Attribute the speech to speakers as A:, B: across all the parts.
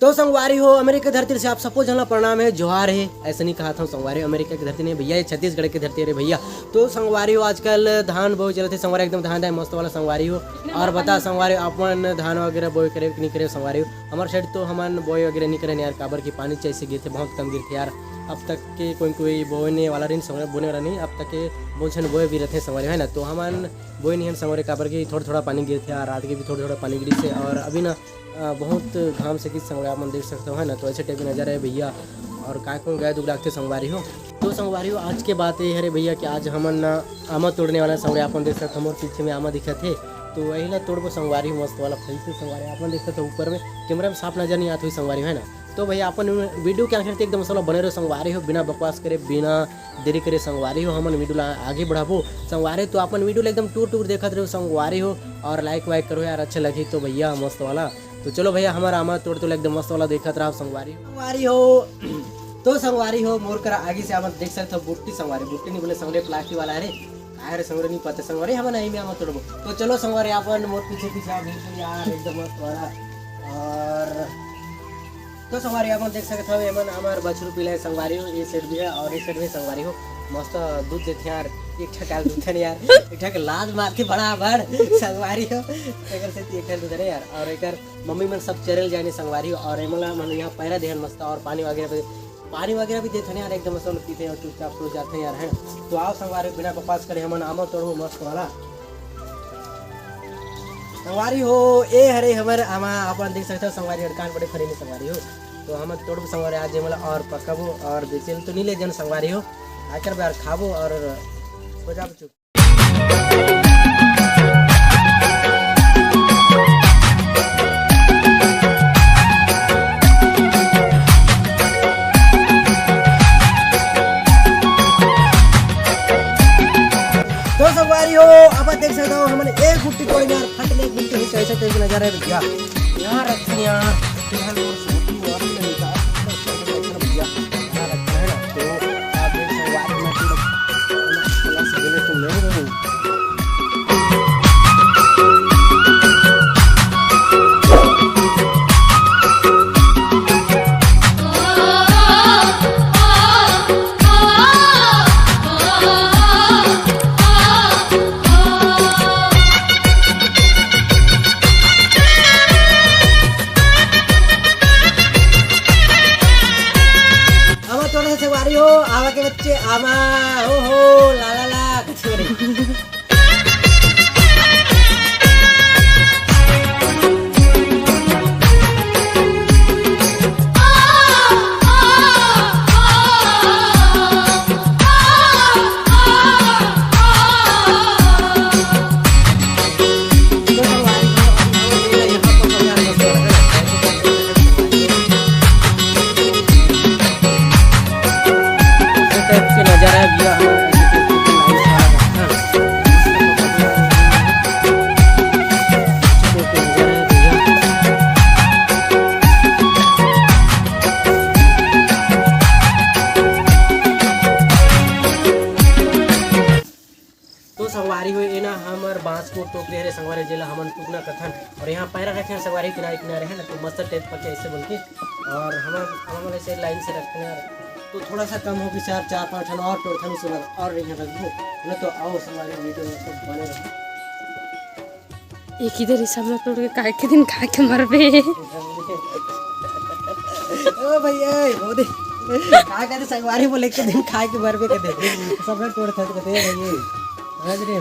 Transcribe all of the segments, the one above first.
A: तो संगवारी हो अमेरिका की धरती से आप सबको जानना प्रणाम है, जोहार है। ऐसा नहीं कहा था संगवारी अमेरिका की धरती नहीं भैया, ये छत्तीसगढ़ की धरती है भैया। तो संगवारी हो आजकल धान बोए चलते थे, संगवारी एकदम धान मस्त वाला संगवारी हो। और बता संगवारी अपन धान वगैरह बोए करे नहीं करे संगवारी हो। हमारे साइड तो हम बोए वगैरह नहीं करे यार, काबर की पानी जैसे गिर थे, बहुत कम गिर थे यार। अब तक के कोई बोने वाला नहीं संगवारी, बोने वाला नहीं, अब तक के बोझन बोए भी रहते संगवारी है ना। तो हम बोए नहीं है संगवारी, काबर की थोड़ा थोड़ा पानी गिर थे यार, रात के भी थोड़ा थोड़ा पानी गिरी से। और अभी ना बहुत घाम से किस संगवारी आप देख सकते हो है ना। तो ऐसे टाइप की नज़र है भैया। और काय को गाय दुख लागते संगवारी हो। तो संगवारी हो आज के बात ये है भैया कि आज हमन आमा तोड़ने वाला संगवारी आप देख सकते हो, हमारे पीछे में आमा दिखा थे। तो वही ना तोड़बो संगवारी मस्त वाला फल से संगवारी आप देख सकते हो। ऊपर में कैमरा में साफ नजर नहीं आती हुई संगवारी है ना। तो भैया अपन वीडियो के आखिर एकदम मसाला बने रहो संगवारी हो, बिना बकवास करे बिना देरी करे संगवारी हो। हमन वीडियो आगे बढ़ाबो संगवारी, तो अपन वीडियो एकदम टूर देखते रहो संगवारी हो। और लाइक वाइक करो यार, अच्छा लगे तो भैया मस्त वाला। तो चलो भैया हमारा आमा तोड़ तो एकदम मस्त वाला देखत रहा संगवारी हो। तो संगवारी हो मोर कर आगे से आप देख सकते हो बुट्टी संगवारी, बुट्टी नहीं बोले संगवारी प्लास्टिक वाला है रे संगवारी नहीं पता संगवारी हम नहीं में आमा तोड़बो। तो चलो संगवारी अपन मोर पीछे पीछे आप बिल्कुल यार एकदम मस्त वाला। और तो संगवारी आप देख सकते हो एमन हमार बछरू पीला है संगवारी हो, ये सेट भी है और ये सेट भी संगवारी हो। मस्त दूध देते यार, एक ठका दूध है यार, एक ठक लाज मार के बड़ा बड़ संगवारी हो एकर से एक ठक दूध है यार। और एकर मम्मी मन सब चरल जाने संगवारी हो। और एमला मन यहाँ पैरा देहन मस्त और पानी वगैरह भी देते हैं यार, एकदम मस्त पीते हैं और चुपचाप सो जाते हैं यार है। तो आओ संगवारी बिना बकवास करे हमन आमा तोड़ो मस्त वाला संगवारी हो। ए हरे हमर आमा अपन देख सकते हो संगवारी हड़कान बड़े फरेने संगवारी हो। तो हम तोड़ संगवारी आज मला और पकाबो और बेचेल तो नहीं ले जन संगवारी हो, आकर बार खाबो और हो जाबो चुप। तो संगवारी हो अब देख सकते हो हमने एक गुट्टी तोड़ी यार, फटने एक गुट्टी ही कैसे कैसे नजर है भैया यहाँ रखते यार फिलहाल और छोटी और नहीं का भैया यहाँ रखते हैं ना। तो आप देख संगवारी में प्लस बोले तो नहीं रहूं। संगवारी हो आवा के बच्चे आमा हो ला ला ला कचोरी। नजारा भैया तो संगवारी हो ये ना हमार बांस को टोक दे रहे संगवारी जिला हमन टुकना कथन। और यहाँ पैरा रखे हैं संगवारी किनारे किनारे है ना, तो मस्त टाइप पके ऐसे बोल के। और हम ऐसे लाइन से रखते हैं यार, तो थोड़ा सा कम होगी सर 4-5 ठन और टोड़थन उसके बाद और नहीं रखो ना। तो आओ हमारे वीडियो में सब बने रहो।
B: एक इधर ही सब लोग तोड़ के काय के दिन खा के मरबे
A: ओ भैया वो दे का कहते संगवारी बोले के दिन खा के मरबे कहते सब लोग टोड़थन कहते भैया समझ रहे।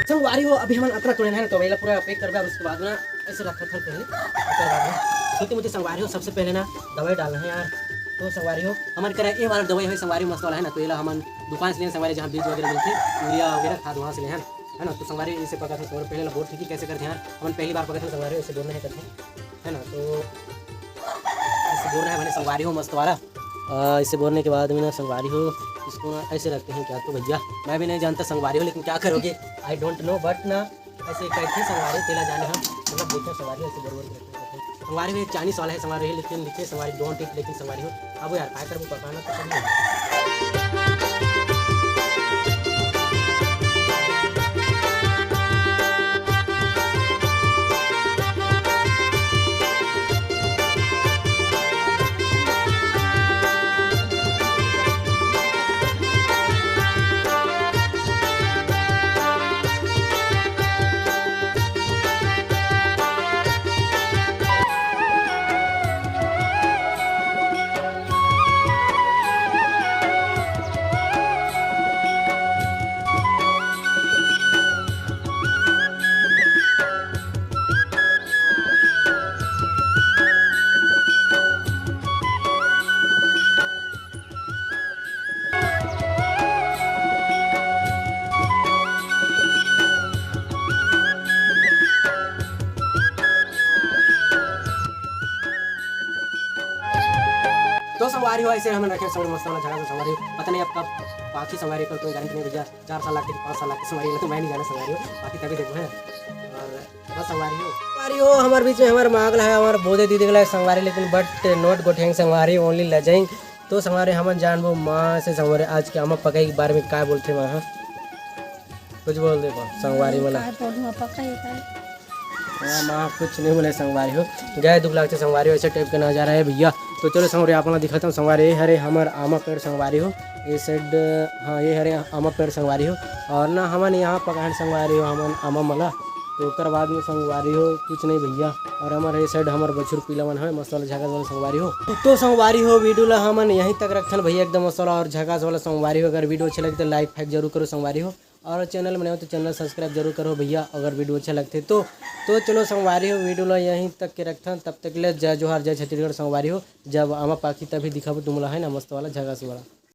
A: संगवारी हो अभी हम अतरा तोड़े है तो पहले पूरा पैक करबे और उसके बाद ना ऐसे रखा था पहले छोटी मोटी संगवारी हो। सबसे पहले ना दवाई डालना है यार। तो संगवारी हो हमारे करा ये वाला दवाई है संगवारी मस्त वाला है ना। तो ये हम दुकान से लिए संगवारी जहाँ बीज वगैरह मिलते यूरिया वगैरह खाद वहाँ से ले हैं। है ना। तो संगवारी इसे पका था संगवारी पहले बोर्ड ठीक कैसे करते हैं यार, हम पहली बार पका था संगवारी ऐसे बोल नहीं करते है ना। तो ऐसे बोल रहे हैं मैंने संगवारी हो मस्त वाला। इसे बोलने के बाद में ना संगवारी हो इसको ऐसे रखते हैं क्या। तो भैया मैं भी नहीं जानता संगवारी हो, लेकिन क्या करोगे आई डोंट नो, बट ना ऐसे कैसे संगवारी तेला जाने हम मतलब देखते संगवारी ऐसे बोल संगवारी हो चाइनीस वाला है संगवारी है, लेकिन लिखे संगवारी डोंट इट, लेकिन संगवारी हो अब यार काय कर वो पकाना तो कभी। तो संगवारी हो ऐसे हमें रखे संगवारी मस्त वाला झगड़ा संगवारी हो, पता नहीं अब कब बाकी संगवारी को कोई गारंटी नहीं भैया, 4 साल लगते 5 साल लगते संगवारी तो मैं नहीं जाना संगवारी हो बाकी तभी देखो है। और बस संगवारी हो हमारे बीच में हमारे मांगल है हमारे बोधे दीदी गला संगवारी, लेकिन बट नोट गोठेंगे संगवारी ओनली लजाएंगे। तो संगवारी हम जानबो माँ से संगवारी आज के हम पकाई के बारे में क्या बोलते वहाँ कुछ बोल दे संगवारी वाला। हाँ माँ कुछ नहीं बोले संगवारी हो गए दुख लगते संगवारी हो ऐसे टाइप का नजारा है भैया। तो चलो संगवारी आप दिखाता हूँ संगवारी ये हरे हमार आमा पेड़ संगवारी हो ये साइड, हाँ ये हरे आमा पेड़ संगवारी हो और ना हमन यहाँ पकान संगवारी हो हमन आमा मला। तो उसके बाद में संगवारी हो कुछ नहीं भैया। और हमारे ये साइड हमारे बछुर पीला मन है मस्त वाला झकास वाला संगवारी हो। तो संगवारी हो वीडियो ला हमन यहीं तक रखन भैया एकदम मस्त वाला और झकास वाला संगवारी हो। अगर वीडियो अच्छा लगे तो लाइक फाइक जरूर करो संगवारी हो, और चैनल में नहीं हो तो चैनल सब्सक्राइब जरूर करो भैया अगर वीडियो अच्छा लगते तो चलो संगवारी हो वीडियो ला यहीं तक के रखन, तब तक ले जय जोहार जय छत्तीसगढ़ संगवारी हो। जब आमा पाकी तभी दिखाबो तुमला है ना मस्त वाला झकास वाला।